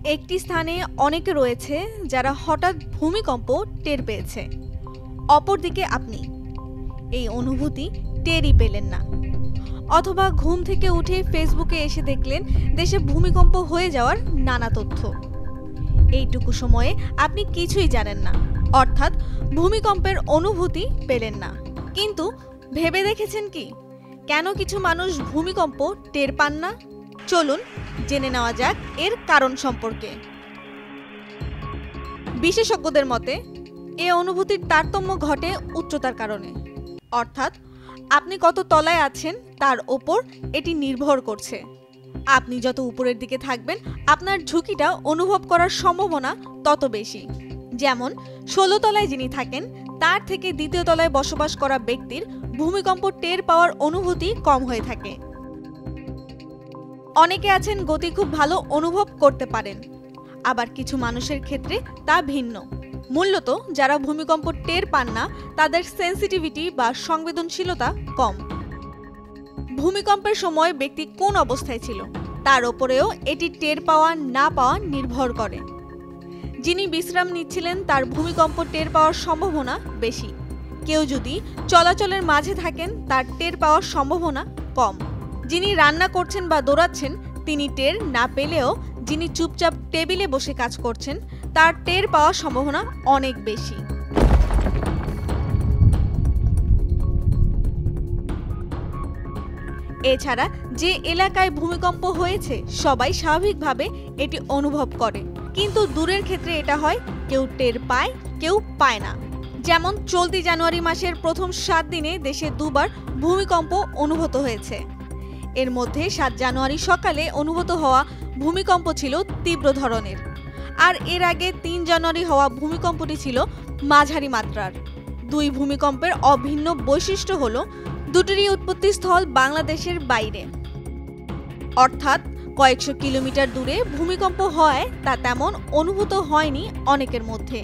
একটি স্থানে অনেকে রয়েছে যারা হঠাৎ ভূমিকম্প টের পেয়েছে, অপরদিকে আপনি এই অনুভূতি টেরই পেলেন না। অথবা ঘুম থেকে উঠে ফেসবুকে এসে দেখলেন দেশে ভূমিকম্প হয়ে যাওয়ার নানা তথ্য। এইটুকু সময়ে আপনি কিছুই জানেন না, অর্থাৎ ভূমিকম্পের অনুভূতি পেলেন না। কিন্তু ভেবে দেখেছেন কি, কেন কিছু মানুষ ভূমিকম্প টের পান না? চলুন জেনে নেওয়া যাক এর কারণ সম্পর্কে। বিশেষজ্ঞদের মতে এ অনুভূতির তারতম্য ঘটে উচ্চতার কারণে, অর্থাৎ আপনি কত তলায় আছেন তার ওপর এটি নির্ভর করছে। আপনি যত উপরের দিকে থাকবেন আপনার ঝুঁকিটা অনুভব করার সম্ভাবনা তত বেশি। যেমন ১৬ তলায় যিনি থাকেন তার থেকে দ্বিতীয় তলায় বসবাস করা ব্যক্তির ভূমিকম্প টের পাওয়ার অনুভূতি কম হয়ে থাকে। অনেকে আছেন গতি খুব ভালো অনুভব করতে পারেন, আবার কিছু মানুষের ক্ষেত্রে তা ভিন্ন। মূলত যারা ভূমিকম্প টের পান না তাদের সেন্সিটিভিটি বা সংবেদনশীলতা কম। ভূমিকম্পের সময় ব্যক্তি কোন অবস্থায় ছিল তার ওপরেও এটি টের পাওয়া না পাওয়া নির্ভর করে। যিনি বিশ্রাম নিচ্ছিলেন তার ভূমিকম্প টের পাওয়ার সম্ভাবনা বেশি। কেউ যদি চলাচলের মাঝে থাকেন তার টের পাওয়ার সম্ভাবনা কম। যিনি রান্না করছেন বা দৌড়াচ্ছেন তিনি টের না পেলেও যিনি চুপচাপ টেবিলে বসে কাজ করছেন তার টের পাওয়ার সম্ভাবনা অনেক বেশি। এছাড়া যে এলাকায় ভূমিকম্প হয়েছে সবাই স্বাভাবিকভাবে এটি অনুভব করে, কিন্তু দূরের ক্ষেত্রে এটা হয় কেউ টের পায় কেউ পায় না। যেমন চলতি জানুয়ারি মাসের প্রথম ৭ দিনে দেশে দুবার ভূমিকম্প অনুভূত হয়েছে। এর মধ্যে ৭ জানুয়ারি সকালে অনুভূত হওয়া ভূমিকম্প ছিল তীব্র ধরনের, আর এর আগে ৩ জানুয়ারি হওয়া ভূমিকম্পটি ছিল মাঝারি মাত্রার। দুই ভূমিকম্পের অভিন্ন বৈশিষ্ট্য হলো দুটিরই উৎপত্তিস্থল বাংলাদেশের বাইরে, অর্থাৎ কয়েকশো কিলোমিটার দূরে ভূমিকম্প হয় তা তেমন অনুভূত হয়নি অনেকের মধ্যে।